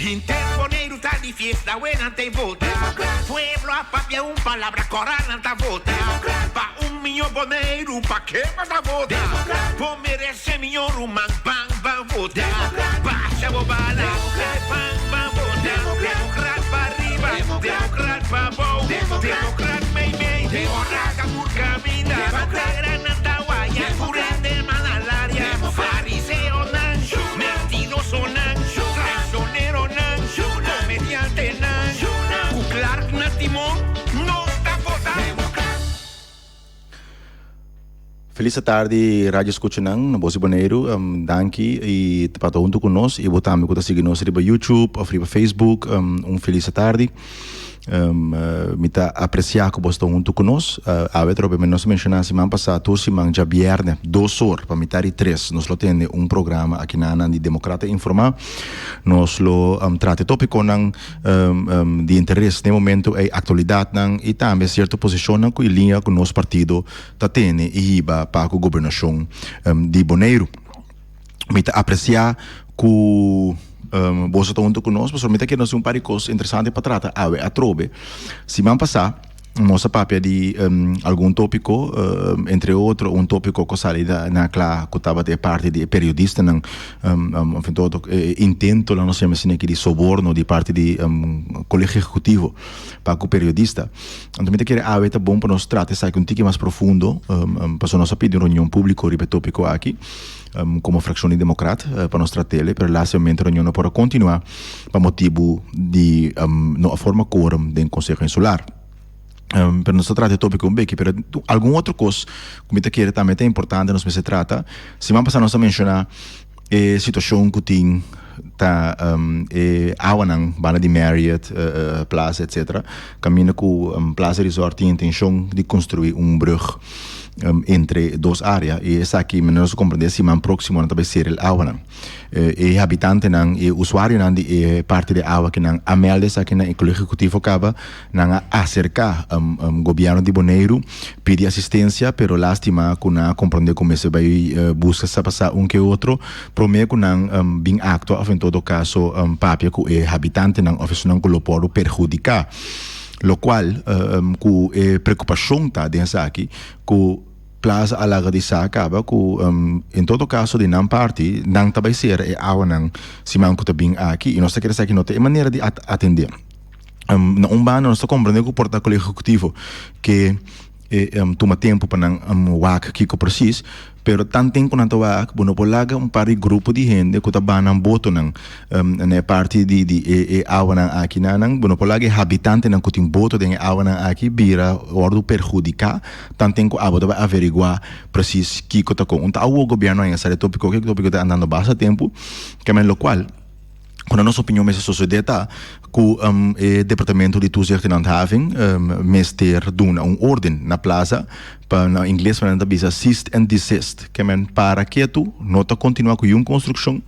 Interponer está de fiesta, buena te vota. Pueblo a papia un palabra corana ta vota. Pa un millón boneiro, pa que mata vota. Po merece millón rumang bang bang vota. Baixa bobala, bang bang vota. Democrat pa arriba, democrat pa bom. Democrat mei mei, democrat amur camina. Grana tawaya, curende manalaria. Fariseo nan, mentiroso nan, traicionero nan, comediante nan, Clark na Timon, no está votando. Feliz tarde, Rádio Escuchanang, no Bosi Boneiro, danke e para junto conosco e botamos que seguir nós no YouTube ou no Facebook, feliz tarde. Me tá apreciar que você está junto conosco. A outra vez nós mencionamos semana passada, toda semana já viernes 2 horas para metade 3. Nós lo temos programa aqui na de Democrata Informal. Nós lo trata tópico de interesse no momento é atualidade e também certa posição que em linha com nosso partido tá tendo e para a governação de Bonaire. Me tá apreciar que você está junto conosco, somente que nós temos par de coisas interessantes para tratar. A trobe, semana passada, nossa papia de algum tópico, entre outros, tópico que saiu na classe que estava de parte de periodista, enfim, todo intento, lá nós chamamos aqui de soborno de parte de colégio executivo para o periodista. Então, me que é bom para nós tratar isso aqui um pouco mais profundo, para nós pedir uma reunião pública, o tópico aqui. Como fração de democrata para nós tratar ele, para lá semente a reunião para continuar para motivo de não forma quórum do Conselho Insular. Para nós tratar o tópico bem, pero algum outro coisa como te quer também é importante nós se trata. Semana passada nós mencionar a situação que tem tá awanang bana de Marriott Plaza etc. Caminho com Plaza Resort tem intenção de construir brug entre duas áreas e essa aqui nós compreender se man próximo não também ser el awanang e habitante nang e usuário nang de parte de água que nang amelde essa aqui na colégio executivo acaba nang acercar governo de Bonaire pedir assistência pero lástima que na compreender como se vai busca se passar que outro prometo nang bem acto em todo caso papia que habitante nang oficina que lo pode perjudicar lo qual com preocupação tá dentro aqui com plaza alaga de sa acaba com em todo caso de não parte não também ser awan se man que bem aqui e nós queremos aqui não tem maneira de atender bano nós compreendendo que o portacolo executivo que toma tempo para não wak que preciso pero tanto tempo não wak bueno polaga par de grupo de gente que tá banam boto na parte de awan aqui nan bueno polaga habitante nan que tem boto de awan aqui vira ordo perjudicar tanto tempo abo vai averiguar preciso que tá com o governo em essa tópico que tá andando bastante tempo que é lo qual quando a nossa opinião é sociedade que o departamento de toezicht en handhaving meester doen ordem na plaza para na inglês para não assist and desist que men para quieto nota continuar com construção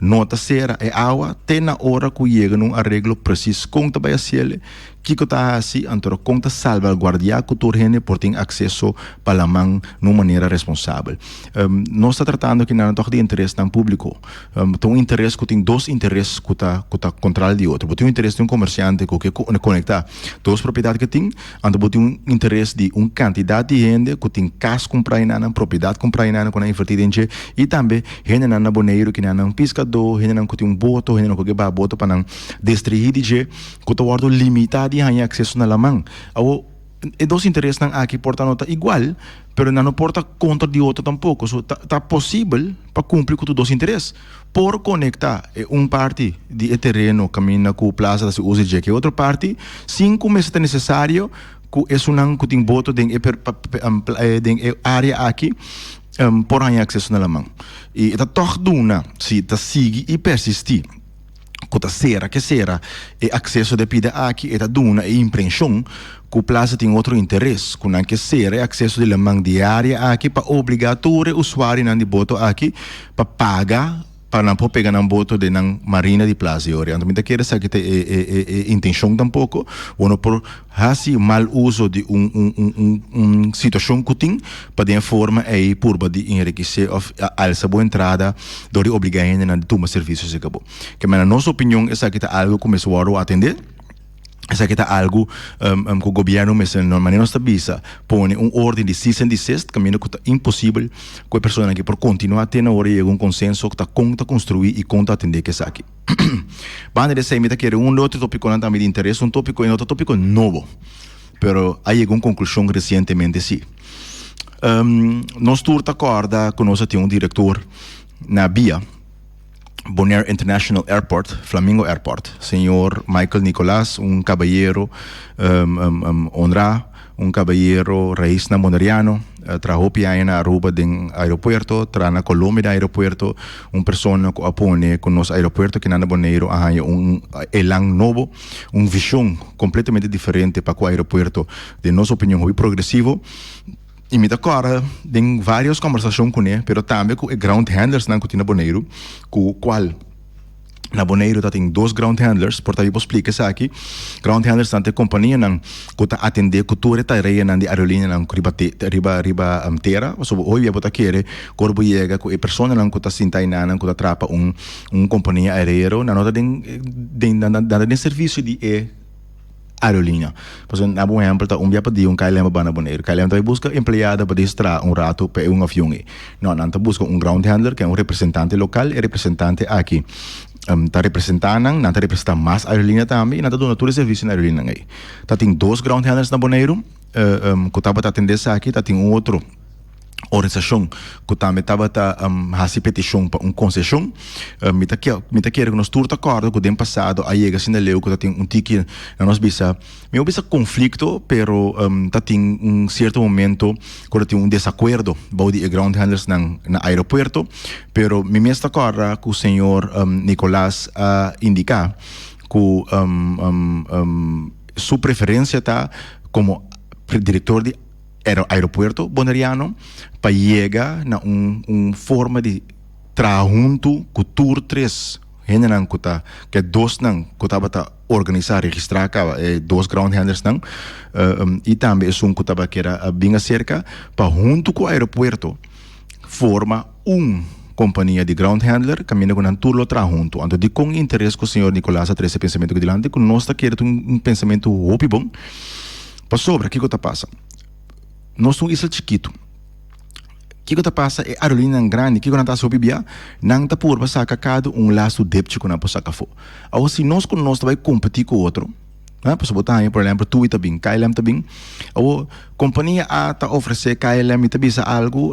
nota será água até na hora que chega num arreglo preciso conta vai ser que está assim antoro conta salvaguardar que todo gente por ter acesso para a mão de maneira responsável nós está tratando aqui na toque de interesse no público tem interesse que tem dois interesses que está contra de outro tem interesse de comerciante que conectar duas propriedades que tem então tem interesse de quantidade de gente que tem casa comprar na propriedade comprar na com a invertida e também gente na Bonaire que na pescador gente que tem boto gente que vai boto para não destruir de que está guardo limitado de acesso na lamang e dois interesses não aqui porta nota igual pero não porta contra de outro tampouco so tá possível para cumprir com os dois interesses por conectar parte de terreno caminha com plaza da se usa de que outra parte sem começar é necessário que é que tem boto de área aqui por acesso na lamang e tá toch duna se tá sigue e persistir que será e acesso de pida aqui e tá duna e impressão que o plaza tem outro interesse que não que ser acesso de lamang diária aqui para obrigatório usuário não de boto aqui para pagar para não pegar na boto de na marina de Plaza ori. Então, me quer saber que intenção tampouco, ou por hasi mal uso de situação que tem para de forma aí por de enriquecer of alça boa entrada do de obrigar a na toma serviços se acabou. Que na nossa opinião essa que algo começou a atender. Essa que algo que o governo de maneira estabelece põe ordem de cease and desist, caminho que é impossível que a pessoa que por continuar tendo hora chega consenso que está conta construir e conta atender que aqui. Banda de sei me quer outro tópico não também de interesse, tópico e outro tópico novo. Pero aí chegou conclusão recentemente sim. Nós todos acorda que nós temos diretor na BIA Bonaire International Airport, Flamingo Airport, senhor Michael Nicolás, caballero honrado, caballero raiz namondariano, trabalhou na Aruba do aeroporto, trabalhou na Colômbia do aeroporto, pessoa que apoia com nosso aeroporto que na Bonaire há elan novo, visão completamente diferente para o aeroporto, de nossa opinião, muito progressivo. E me agora tem várias conversações com ele, mas também com ground handlers na Cotina Bonaire, com o qual na Bonaire tem 2 ground handlers, portanto eu explico isso aqui. Ground handlers são companhia que atende cultura tarefa na aerolínea na riba terra, so hoje eu botar querer corpo chega com a pessoa que está sentando que atrapa companhia aérea, na nota de serviço de aerolínea. Por exemplo, na bom exemplo, dia para dia KLM para Bonaire. KLM vai buscar empregada para distrair rato para avião. Não busca ground handler que é representante local e representante aqui. Está representando, não está representando mais aerolínea também, não está dando todo o serviço na aerolínea aí. Tem 2 ground handlers na Bonaire, que estava atendendo aqui, tem outro organização que também estava fazendo petição para concessão. Me quer que nós todos acordo que o ano passado a chega assim leu que tem ticket na nossa bisa. Me bisa conflito, pero tem certo momento que tem desacordo about the ground handlers na aeroporto, pero me mesmo acorda que o senhor Nicolás indica que sua preferência está como diretor de aeroporto bonaireano para chegar na forma de trabalho com tour 3 que 2 que estava organizar registrar 2 ground handlers e também que estava que era bem cerca para junto com o aeroporto forma companhia de ground handler caminha com tour junto então de com interesse que o senhor Nicolás a esse pensamento que dilante que nós está querendo pensamento hopi bom para sobre o que está passando. Nós somos isso chiquito. O que está passando é a aerolínea grande, que não está sob bia, não está por passar cada laço débito que não pode sacar fora. Ou se nós vai competir com o outro, posso botar aí, por exemplo, tu e também, KLM também, ou companhia A está oferecer KLM e também algo,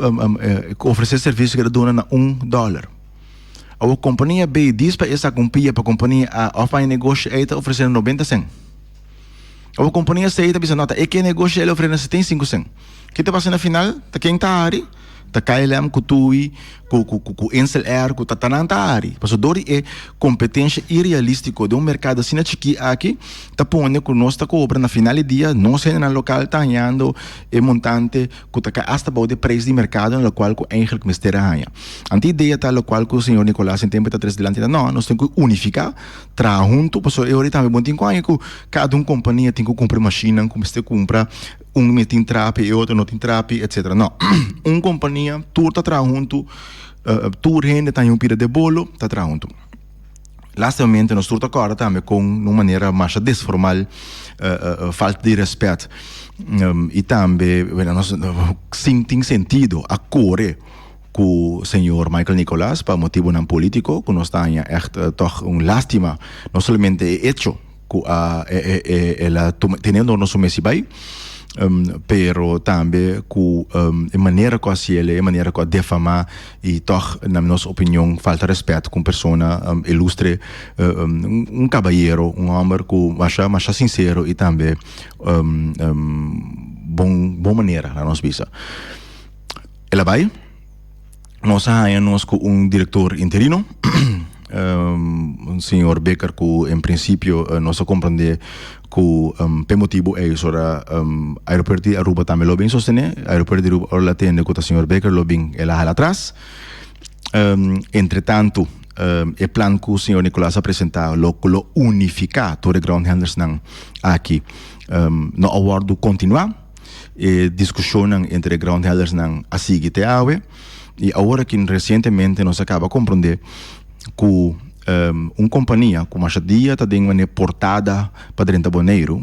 oferecer serviço que dona na $1. Ou companhia B diz para essa companhia A, oferece negócio e está oferecendo 90 cents. A companhia C está pensando, é que negócio ele oferece 75 cents. O que está passando na final? Está quem está ali? Está KLM, com TUI, com Ensel Air, com Tatananta ali. Porque dori é competência irrealística de mercado assim aqui, está pondo que nós está cobrando na final do dia, nós no local está ganhando o montante que está hasta para o preço de mercado no qual que eigenlijk mistério ganha. A ideia está no qual que o senhor Nicolás em tempo está atrás delante, não, nós temos que unificar, trabalhar junto, porque eu ahorita também tem que cada companhia tem que comprar machine, como você compra tem trap e outro não tem trap, etc. Não, companhia, tudo está trabalhando junto, tudo rende, tem pira de bolo, está trabalhando junto. Lastamente, nós estamos agora também com uma maneira mais desformal, falta de respeito. E também, nós tem sentido a correr com o senhor Michael Nicolás, para motivo não político, que nós temos toch lástima, não somente o hecho, que ela tendo nosso mês bem, pero também com a maneira que ele, a maneira que defama e toch, na nossa opinião, falta respeito com pessoa ilustre, caballero, homem que acha sincero e também bom maneira na nossa vida. Ela vai, nós temos com diretor interino, senhor Becker, que em princípio nós compreendemos que o motivo é isso, aeroporto de Aruba também lo bem sostener, aeroporto de Aruba la tem que o senhor Becker lo bem ela atrás. Entretanto, e plan que o senhor Nicolás apresentou, lo unificar todos os ground handlers aqui. No acordo continuar, e discussão entre ground handlers a seguir até agora, e agora que recentemente nós acaba de compreender que uma companhia como a Shadia está dando uma portada para dentro do Boneiro,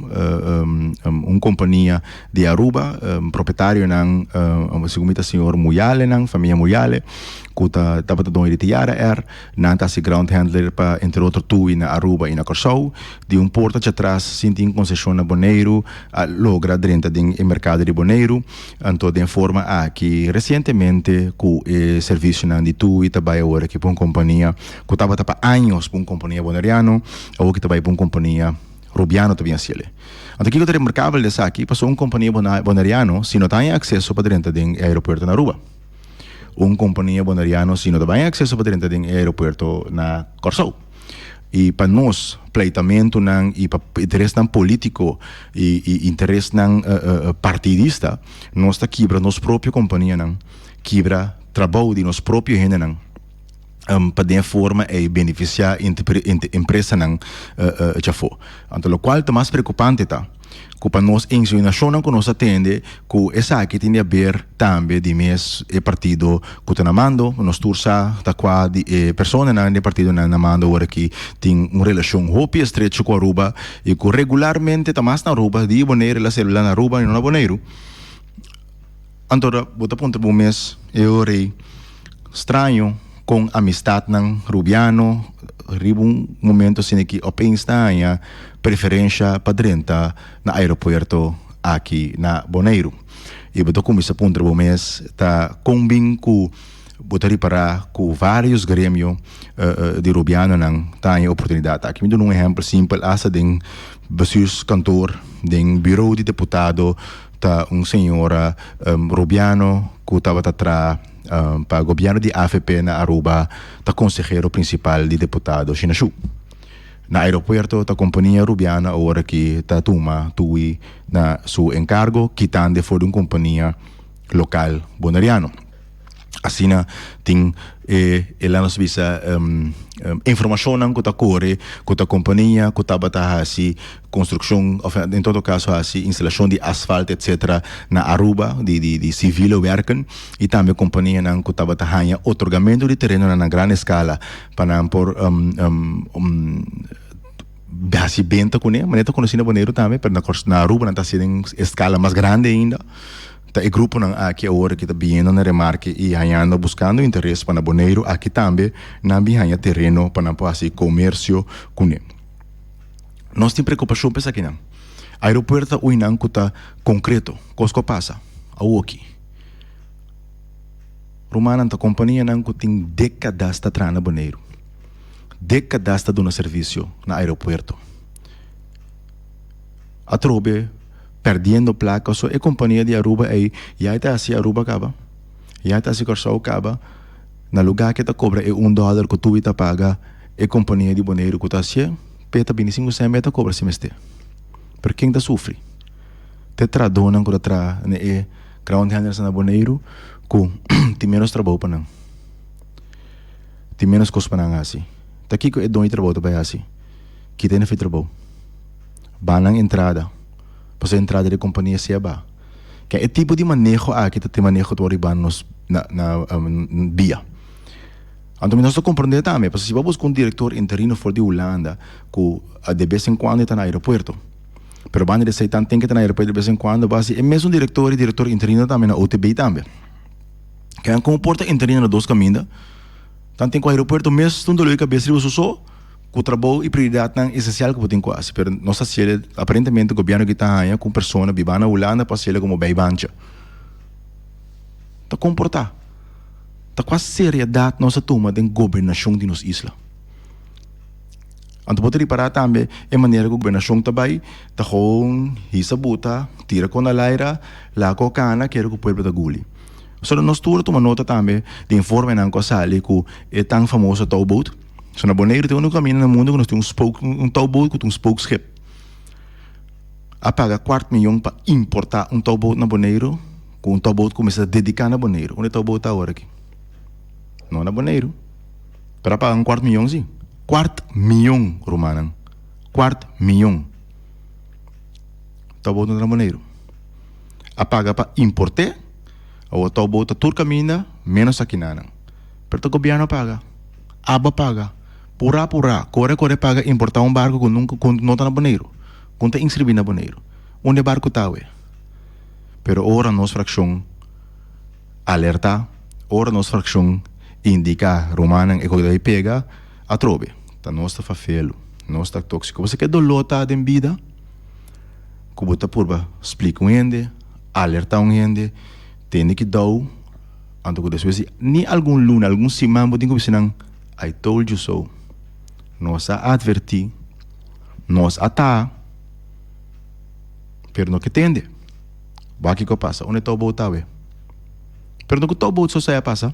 uma companhia de Aruba, proprietário segundo o senhor Muyale, família Muyale, que está dando de tiara não está ground handler para entre outros tu na Aruba e na Corsou, de porta de atrás sem concessão na Boneiro, logra dentro do mercado de Boneiro, então de forma que recentemente que o serviço de tu e também agora que uma companhia que estava para anos para uma companhia boneriano, ou que também para uma companhia rubiano também assim. Então aqui que é remarcável dessa aqui, passou uma companhia boneriano, se não tem acesso para dentro do aeroporto na Aruba. Uma companhia boneriano, se não tem acesso para dentro do aeroporto na Corsou. E para nós, pleitamento e para interesse político e interesse partidista, nós está quebra nossa própria companhia, quebra trabalho de nossa própria gente, para de forma e beneficiar a empresa já for. Então, o qual é mais preocupante tá, que para nós em nação que nós atende, que essa aqui tem a ver também de mês e partido que está namando, nós tursa da qua de pessoas na partido na namando agora que tem uma relação hopi estreita com a Aruba e que regularmente está mais na Aruba, de boneiro la célula na Aruba e não na Boneiro. Então, bota ponto do mês eu rei estranho com amistad ng Rubiano, ribong momento sin que opensta a preferência para dentro na aeroporto aqui na Boneiro. E botou como esse ponto do mês tá combin com botar para com vários grêmios de Rubiano não tem oportunidade. Aqui me dou um exemplo simples, asa de bestuurs cantor, de bureau de deputado, tá senhora Rubiano que estava atrás para o governo de AFP na Aruba, está consejero principal de deputado Chinashu. Na aeroporto, a companhia rubiana agora que está toma tui na seu encargo, quitando de uma companhia local boneriano. Assim, tem ela nos visa informação que está corre, que a companhia, que está assim construção, em todo caso assim instalação de asfalto etc. na Aruba de civil werken e também a companhia que está ganhando otorgamento de terreno na grande escala para por assim benta com ele, mas está conhecendo Boneiro também, mas na Aruba está sendo em escala mais grande ainda. O grupo aqui agora que está vindo na remarque e ganhando buscando interesse para Boneiro aqui também não ganha terreno para assim comércio com ele. Nós temos preocupação para aqui não. Aeroporto o não está concreto, coisa passa, aqui. Romana a companhia não tem décadas de trás na Boneiro, décadas de um serviço na aeroporto. A trobe perdendo placas, so, companhia de Aruba já está assim Aruba acaba, já está assim Corsou acaba, na lugar que está cobra $1 que tu está paga, companhia de Boneiro que está assim, peta 25 cm cobra semestre. Por quem está sofre? Te tradonam que tra ne ground handlers na Boneiro, que tem menos trabalho para não, tem menos coisa para não assim. Tá aqui que dois trabalho para assim, que tem feito trabalho, banang entrada. Para a entrada de companhia se aba. Que é tipo de manejo aqui que tem manejo do urbanos na via. Então nós estamos compreendendo também, porque se vamos com um diretor interino for de Holanda, que de vez em quando está no aeroporto, pero van a dizer tanto tem que estar no aeroporto de vez em quando, base é mesmo diretor interino também na OTB também. Que é como porta interino na dois caminhos, tanto tem que o aeroporto mesmo tudo lo que cabeça de só que o trabalho e prioridade não essencial que eu tenho quase, mas nossa série aparentemente o governo que está aí com pessoas vivendo na Holanda para ser como beibancha, está comportar, está quase seriedade nossa turma de governação de nossa isla. Então pode reparar também a maneira que a governação também está com essa buta, tira com a laira, lá com a cana, quer que o povo da guli. Só nós todos tomamos nota também de informe não que sale que é tão famoso towboat. So na Boneiro tem um caminho no mundo que nós temos um towboat com um spokeship. A paga $250,000 para importar um towboat na Boneiro, com um towboat começa a dedicar na Boneiro. Onde é o towboat agora aqui? Não na Boneiro. Para pagar $250,000, sim. $250,000, Romanan. $250,000. Tá bom no Tramoneiro. A paga para importar, ou tá bom tá tur caminha, menos aqui nada. Pero o governo paga. Aba paga. Pura, corre paga importar barco quando não tá na Boneiro. Quando tá inscrever na Boneiro. Onde o barco tá, ué? Pero ora nos fração alerta, ora nos fração indica Romanan e quando pega, a trobe. Tá nós tá fafelo, nós tá tóxico. Você quer dolota de vida? Como tá purba, explica gente, alerta gente, tem que dar, anto que depois ni algum luna, algum simão, botin que bisinang, I told you so. Nós a adverti, nós a tá, pero no que tende. Baki ko passa, onde tá o botawe? Pero no que tá o bot só saia passa.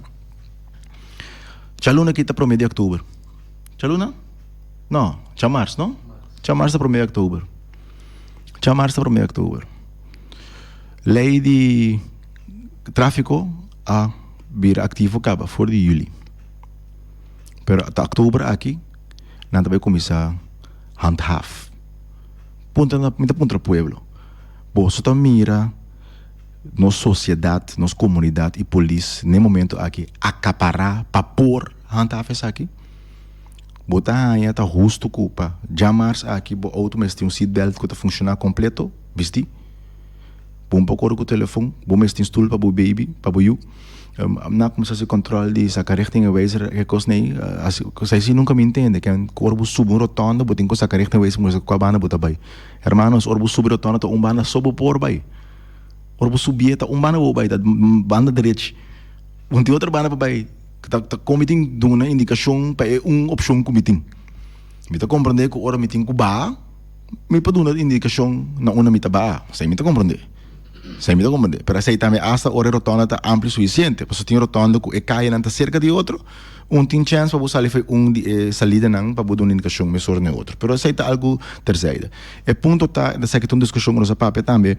Chaluna kita promedio de outubro. Chaluna? Não, cha março, não? Cha março promedio de outubro. Cha março promedio de outubro. Lei de tráfico a vir ativo acaba for de julho. Pero até outubro aqui, nada vai começar handhaf. Punta na punta pueblo. Você tá mira nossa sociedade, nossa comunidade e polícia, no momento aqui, acaparar para pôr handhafes aqui. Botar aí, tá justo culpa. Jamars aqui, outro mês tem um seatbelt que tá funcionando completo, vesti. Bom para correr com o telefone, bom mês tem stool para o baby, para o you. Na começar a se controle de sacar richting wijzer, que coisa nem, assim nunca me entende, que corpo sub rotonda, botin ko sacar richting wijzer, mas com a banda bota bai. Hermanos, corpo sub rotonda, tá banda sob por bai. Corpo subieta, banda bo bai, da banda direita. Tem outra banda bai, tá commiting duna indicação para opção commiting. Me tá compreender que ora meeting ku ba, me pa duna indicação na una mita ba, sai me tá compreender. Sai me tá compreender. Pero sai também hasta ora rotonda tá amplo suficiente, porque tem rotonda que cai nanta cerca de outro, tem chance para você sair salida não para botar uma indicação melhor no outro. Pero sai tá algo terceiro. E ponto tá da sei que tem discussão nossa papel também,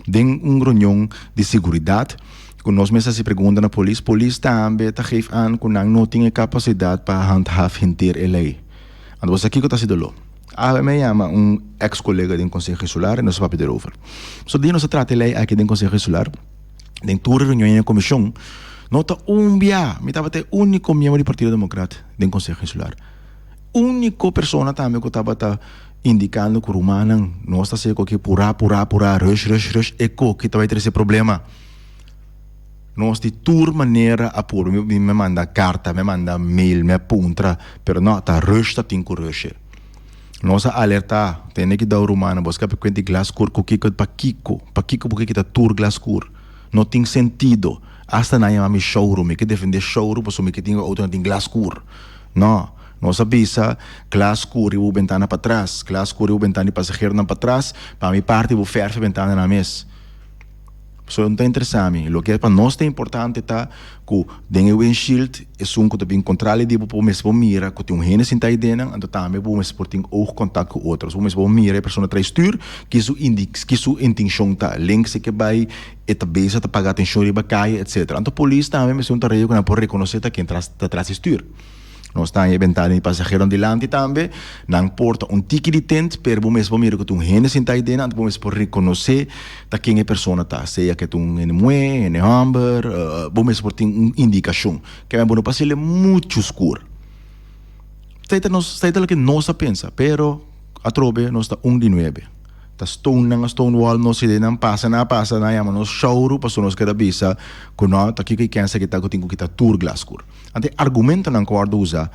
tem reunião de segurança. Quando nós mesmos se perguntam na polícia também tá geef aan que não tem capacidade para handhaf inteira a lei. Então você aqui que tá se dolo. Me chama ex-colega do Conselho Regular e nós vamos pedir over. So, di nós trata a lei aqui do Conselho Regular, em toda reunião da comissão, nota me estava até único membro do Partido Democrata do Conselho Regular. Único pessoa também que estava indicando que o Romanan não está sendo que pura, rush, e que estava ter esse problema. Nós de toda maneira a pôr, me manda carta, me manda mail, me apunta, pero não, tá rush, tá tem que rush. Nós alertar, tem que dar o Romana, buscar para quente glass cor, para Kiko porque kita tour glass cor. Não tem sentido. Hasta na yama showroom, que defender showroom, para sumir que tem auto tem glass cor. Não, nós avisa glass cor e o ventana para trás, glass cor e o ventana de passageiro para trás, para mi parte o ferve ventana na mesa. So, não está interessante. O que é para nós é importante tá que o windshield é que também controle de o mesmo mira que tem gente sem aí dentro, então também o mesmo tem oog contato com outros. O mesmo mira a pessoa traz stuur que isso indica que sua intenção tá links que vai e tá beza tá pagar atenção e bacai etc. Então a polícia também mesmo tá reio que não pode reconhecer quem traz stuur. Nós estamos inventando de passageiro delante também, não importa ticket de tent, pero o mesmo mira que tu gente senta aí dentro, o mesmo reconhecer da quem é pessoa tá, seja que tu mue, hamburger, o mesmo tem indicação, que é bom para ele muito escuro. Está que nós pensa, pero a trobe nós está 1 de 9. Tá Stonewall não se não passa, yama nos showroom, para nós que bisa, que não tá aqui que quer que tá que tá tour glass cor. Ante argumento não guarda usa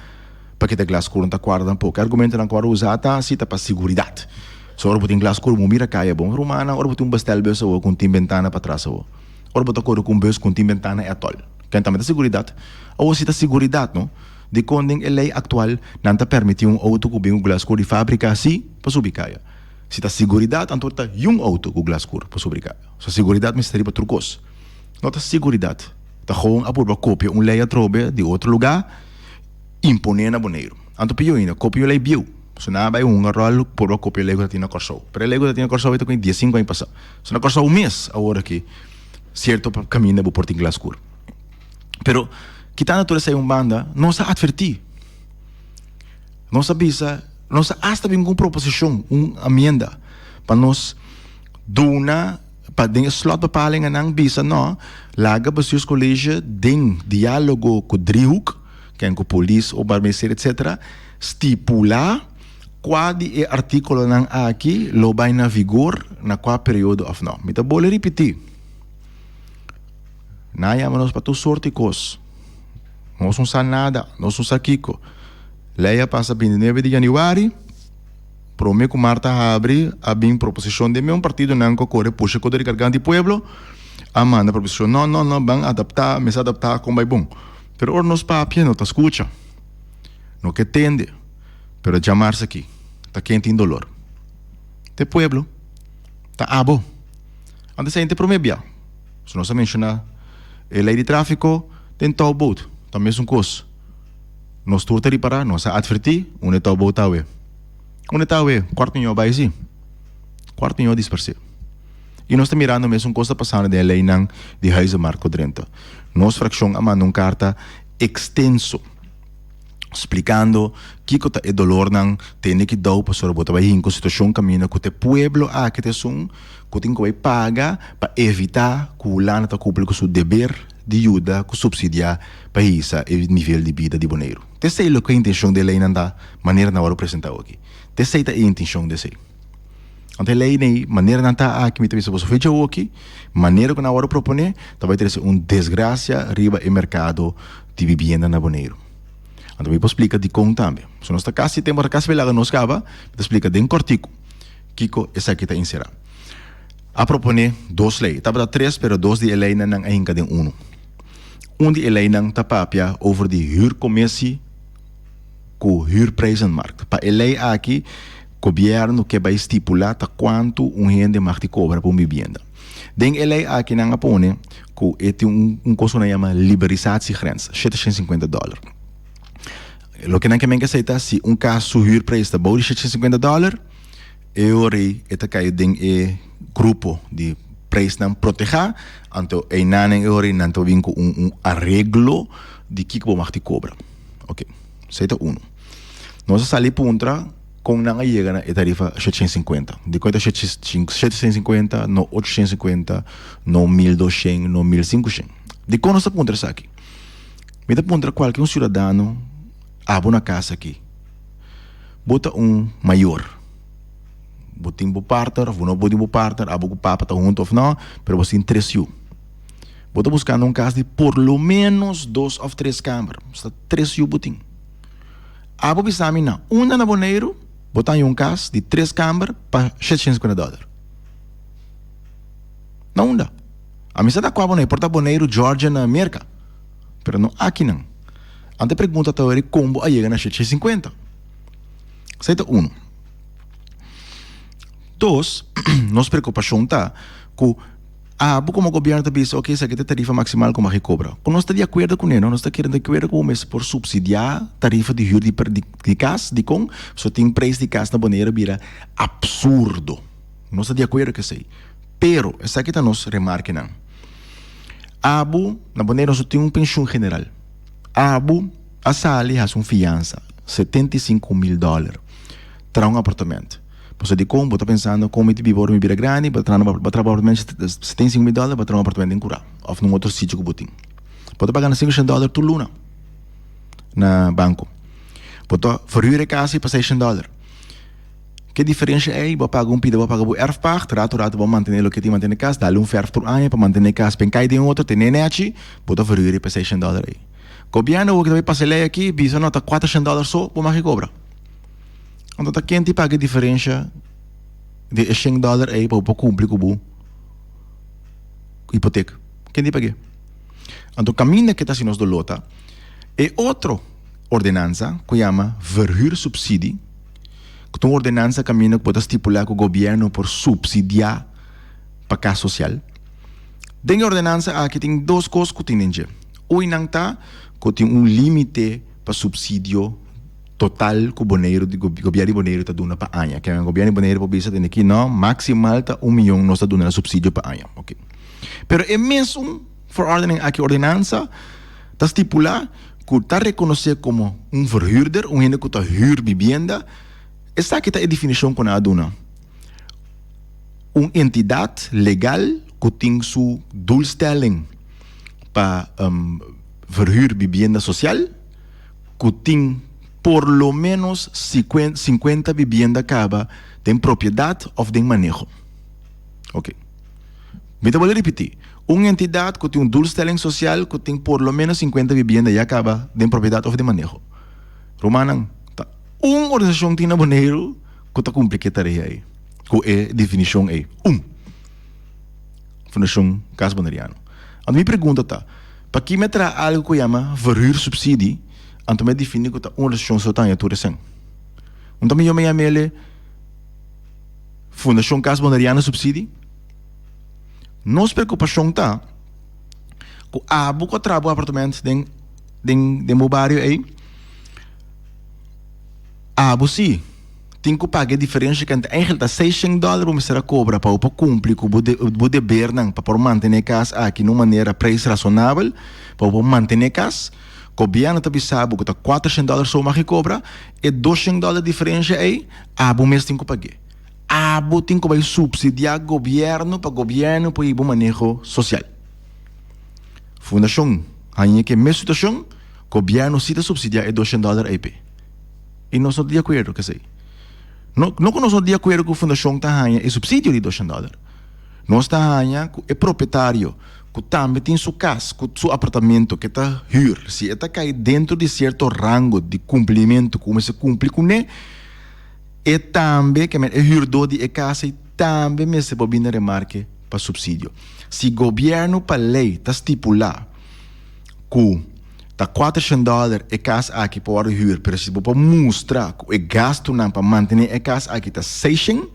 para que tá glass cor não tá guarda um pouco. Argumento não guarda usa tá se tá para seguridade. So ora botin glass cor mira caia bom romana, ora botin bastel bus ou com tim ventana para trás ou. Ora botin cor com bus com tim ventana é atol. Quem também tá seguridade. Ou se tá seguridade, não? De quando a lei atual não tá permitir auto com bem glass cor de fábrica assim para subir caia. Se está seguridade, então está auto com glass cor para subir caia. So seguridade me estaria para trucos. Não tá seguridade. Tá gewoon a por cópia lei a trobe de outro lugar imponer na Boneiro. Anto pio ainda cópia lei bio. So na vai rol por cópia lei que tinha Corsou. Pero lei que tinha Corsou com 15 anos passado. So na Corsou mês agora que certo caminho para portar glass cor. Pero quitando toda essa banda, não se advertir. Nós avisa, nós hasta vim com proposição, amenda, para nós duna, para den slot bepaling ng bisa no, laga ba siya college ding diálogo com driehoek, ken com police o barmecer etc. stipula quadi e artikulo ng aqui lobay na vigor na qua período of no. Mita bole repetir. Naya manos para tu sorte cos. Nós não sa nada, nós não sa kiko. Leia passa 29 de januário. Prome que Marta abre a bem proposição de meu partido não corre puxa com o cargante pueblo. Amanda proposição não van adaptar, me se adaptar com vai bom. Pero or nos papia não tá escuta. Não que tende. Pero chamar-se aqui. Tá quente em dolor. Te pueblo. Tá abo. Anda se inte promebia. Se nós menciona a lei de tráfico, tem tal boat. Tá mesmo coisa. Nós turta para nós advertir, onde tal boat tá we. Onde está o quarto milhão vai sim, quarto milhão dispersar. E nós estamos mirando mesmo coisa passando de lei não de Huizen Marco Drenthe. Nós fração a mandar carta extenso explicando que cota é dolor não tem que dar para sobre botar em situação caminho que o pueblo a que te são que tem que pagar para evitar que o lana tá cumprir com seu dever de ajuda com subsidiar país a nível de vida de boneiro. Te sei o que a intenção de lei não da maneira na hora apresentar aqui. Te sei a intenção de sei. Ante lei nem maneira não tá aqui me também se fecha aqui, maneira que na hora propone, talvez ter desgraça riba e mercado de vivenda na boneiro. Então me explica de como também. Se nós está quase tempo a casa velha nos cava, me explica de cortico. Kiko essa aqui tá inserá. A propone dois leis, tava três, pero dois de lei não ainda de de lei não tá papia over de huurcommissie com huurprijzenmarkt. Para a lei aqui, o governo que vai estipular quanto gente mag te cobrar por vivenda. Den a lei aqui não apone que é coisa que chama liberalizatie-grens, $750. Lo que não quer que seita se caso huurprijs está boven $750, eu eta cai den grupo de prijs não proteger, então é nanen não tô vindo arreglo de que mag te cobrar. Ok. Seita nós saímos contra com não chega na tarifa 750. De quanto 750, no 850, no 1200, no 1500. De quando nós apontamos aqui? Me dá contra qualquer cidadão abre na casa aqui. Bota maior. Bota um partner, ou não bota um partner, abre o papa tá junto ou não, pero você interessa. Bota buscando casa de por lo menos 2 ou 3 câmaras. Está 3 botim. Abo bisami na una na boneiro, botar em caso de 3 câmaras para $750. Não dá. A missa da qual boneiro, porta boneiro Georgia na América. Pero não aqui não. Ante pergunta talvez como a chega na 750. Seita 2, nossa preocupação tá com como o governo está dizendo, ok, essa aqui é a tarifa maximal como a cobra. Quando nós estamos de acordo com ele, nós estamos de acordo com o por subsidiar a tarifa de juros de casa, de com, só tem preço de casa na boneira, vira absurdo. Nós estamos de acordo com isso. Pero, essa aqui está nos remarque não. Na boneira nós temos pensão general. A sali faz fiança, $75,000. Terá apartamento. Você de como, está pensando como te viver uma vida grande, para trabalhar um apartamento $75,000, para trabalhar um apartamento em Curá, ou num outro sítio que botem. Pode pagar $500 por luna na banco. Pode verhuur a casa para $600. Que diferença é? Vou pagar pida, vou pagar o erfpacht, rato, vou manter o que te mantém na casa, dá-lhe verf por ano para manter a casa, para cair de outro, tem net, pode verhuur para $600 aí. Governo, o que vai passar aqui, bisa nota $400 só, vou mais cobrar. Então, quem te paga a diferença de $100 aí para cumprir com a hipoteca? Quem te paga? Então, o caminho que está sendo do lota é outra ordenança que chama verhuursubsidie, que é uma ordenança caminho que pode estipular que o governo por subsidiar para a casa social. Tem ordenança aqui tem 2 coisas que tem que não está que tem limite para subsídio total que o governo de boneiro está dando para ano. Que o governo de boneiro para bisa tem aqui não maximal tá $1 milhão nós está dando subsídio para ano, ok. Pero é mesmo for ordem aqui ordenança está estipular que está reconocido como verhuurder, gente que está huur vivienda, esta aqui está a definição que nós damos. Uma entidade legal que tem sua doelstelling para verhuur vivienda social, que tem por lo menos 50 viviendas acaba de propriedade ou de manejo. Ok. Me vou repetir. Uma entidade que tem um doelstelling social que tem por lo menos 50 viviendas e acaba de propriedade ou de manejo. Romanan, tá. Uma organização tem na Bonaire que está cumprindo a tarefa aí. Que é definição aí. Fundação Casa Bonaireano. A minha pergunta tá, para que me traz algo que chama verhuur subsídio, então me define que tá uma organização só tem a tua recém. Então eu me chamo Fundação Casa Bonaireano subsídio. Nossa preocupação está que a boca trabalha apartamento de meu bairro aí. Sim, tem que pagar a diferença que eigenlijk está $600 para você cobrar para cumprir com o dever para manter a casa aqui de uma maneira preço razoável para manter a casa. O governo também sabe que está $400 só mais que cobra e $200 diferença aí, mês tem que pagar. Tem que subsidiar governo para o manejo social. Fundação, aí que a mesma situação, o governo se subsidiar $200 aí. E nós estamos de acordo com isso. Não que nós estamos de acordo com a fundação está é subsídio de $200. Nós está é proprietário que também tem sua casa, com seu apartamento que está huir. Se está cai dentro de certo rango de cumprimento, como se cumpre com ele, e também que é huidor de casa e também se pode vir remarque para subsídio. Se o governo para lei está estipular que está $400 a casa aqui para huir, mas se para mostrar que o gasto para manter a casa aqui está $600,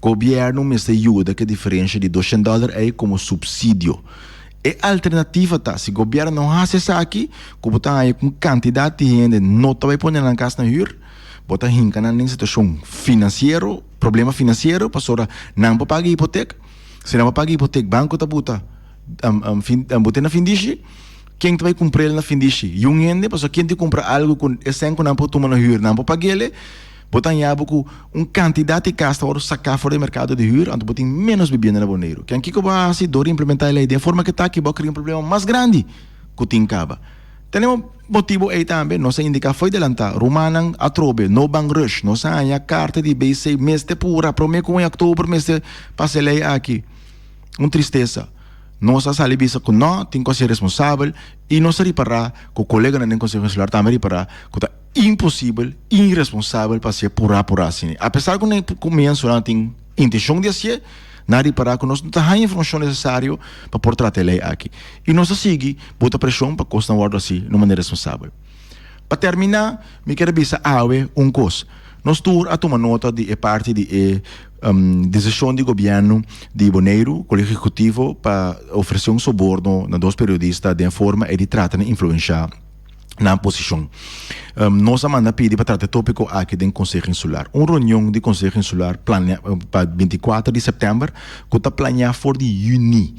o governo me ajuda que a diferença de $200 é como subsídio. E a alternativa tá, se o governo não faz isso aqui, como está aí com quantidade de gente não vai pôr na casa na huir, bota hinca na situação financeira, problema financeiro, pastora não para pagar hipoteca. Se não para pagar hipoteca, banco tá bota botar na findiche, quem vai comprar na findiche? Um ende, pastor, quem te compra algo com esse que não pode tomar na huir, não para pagar ele, bota em abo com quantidade de casa para sacar fora do mercado de huir, então bota menos bebida na Bonaire. Quem que vai assim, dor implementar a lei de forma que tá aqui vai criar um problema mais grande que tem caba. Temos motivo aí também, nós indica foi adelantar, Romanan atrobe, no bang rush, nós a carta de BC, mês de pura, prometo em outubro, mês de passei aqui. Tristeza. Nós a salibisa que não tem que ser responsável e nós a reparar que o colega não tem conselho celular também reparar que está impossível, irresponsável para ser pura assim. Apesar que o começo não tem intenção de ser, não reparar que nós não temos a informação necessária para pôr tratar a lei aqui. E nós a seguir, bota pressão para que nós não assim, de maneira responsável. Para terminar, me quero dizer coisa. Nós estamos a tomar nota de parte de decisão do governo de Bonaire, colégio executivo, para oferecer suborno a dois periodistas de forma de tratar de influenciar na posição. Nós manda pedir para tratar tópico aqui do Conselho Insular. Reunião do Conselho Insular para 24 de setembro, que está planeada para junho.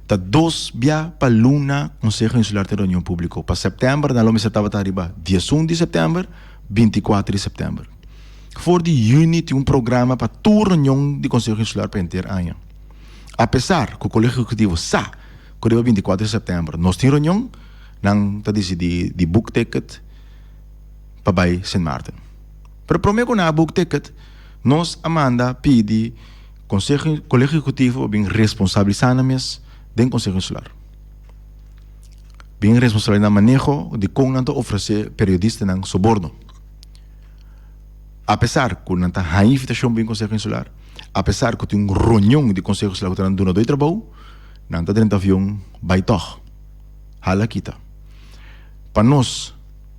Está 2 dias para Luna, Conselho Insular de reunião pública. Para setembro, na Loma estava arriba 11 de setembro, 24 de setembro. For de junho tem programa para toda reunião do Conselho Insular para inteiro ano. Apesar que o Colégio Executivo sabe que o 24 de setembro nós temos reunião, não está decidido de book ticket para St. Martin. Pero prometo na book ticket, nós amanda pede Colégio Executivo bem responsabilizar-nos do Conselho Insular. Bem responsável no manejo de como oferecer periodistas no suborno. Apesar que não está a invitação bem Conselho Insular, apesar que tem uma reunião de Conselho Insular que está dando dois trabalhos, não está dentro do avião, vai toch. Hala kita. Para nós,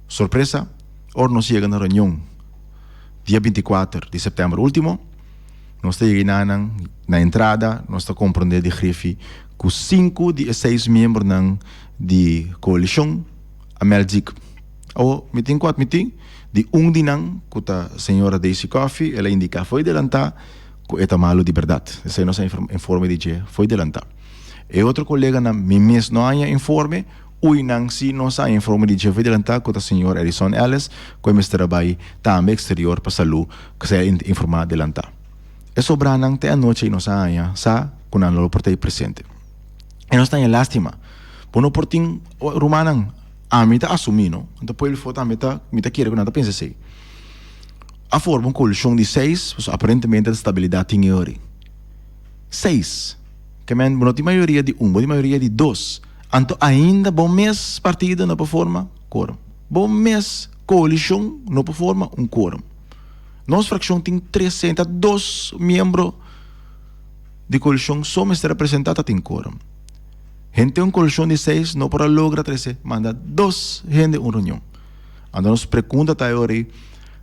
surpresa, ou nós chegamos na reunião dia 24 de setembro último, nós estamos na entrada, nós estamos compreendendo de grife que 5 de 6 membros da coalição, a Melzik, ou meeting 4 meeting, de dinang, que a senhora Daisy Coffey, ela indica foi adelantar, que é malo de verdade. Esse é nosso informe de dia, foi adelantar. E outro colega na mesmo não há informe, Uinang si nossa informa di Jefe de Lanta com o senhor Edison Ellis, com o Mr. Rabai, também exterior para salu, que se informa de Lanta. É sobranang te a noite nossa anha, sa, com a lolo portei presente. E nós temos lástima. Pono porting rumanang, a mita assumino, então poi ele foto a mita queira que nada pensa assim. A forma um colchão de 6, aparentemente a estabilidade tem ori. 6. Que men não tem maioria de 1, tem maioria de 2. Então ainda bom mês partida não forma quórum. Bom mês coalição não forma quórum. Nossa fração tem 302 membros de coalição, só me está representada tem quórum. Gente colchão de 6 não para logra 13, manda 2 gente reunião. Então nos pergunta tá aí,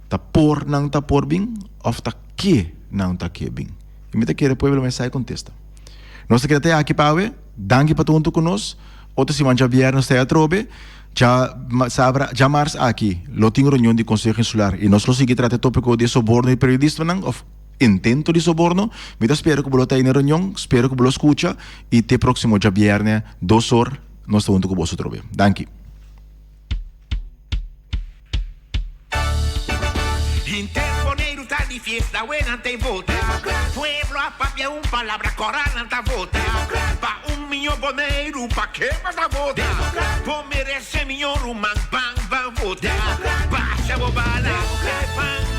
tá por não tá por bem, ou tá que não tá que bem. E me tá querer pueblo mensagem contesta. Nós te queremos aqui para ver, danke para tunto conosco, outra semana já viernes está a trobe, já mars aqui, lo tem reunião de Conselho Insular, e nós lo sigue trata tópico de soborno e periodista, ou intento de soborno, me espero que você tenha reunião, espero que você escuta, e te próximo já viernes, 2 horas, nós estamos com você trobe. Danke. Interponeiro tá de fiesta, buena te vota. Pueblo a papia palabra corana ta vota. Pa milhão boneiro, pa que mais ta vota. Pô merece milhão, man, bang, bang, vota. Baixa bobala, pan.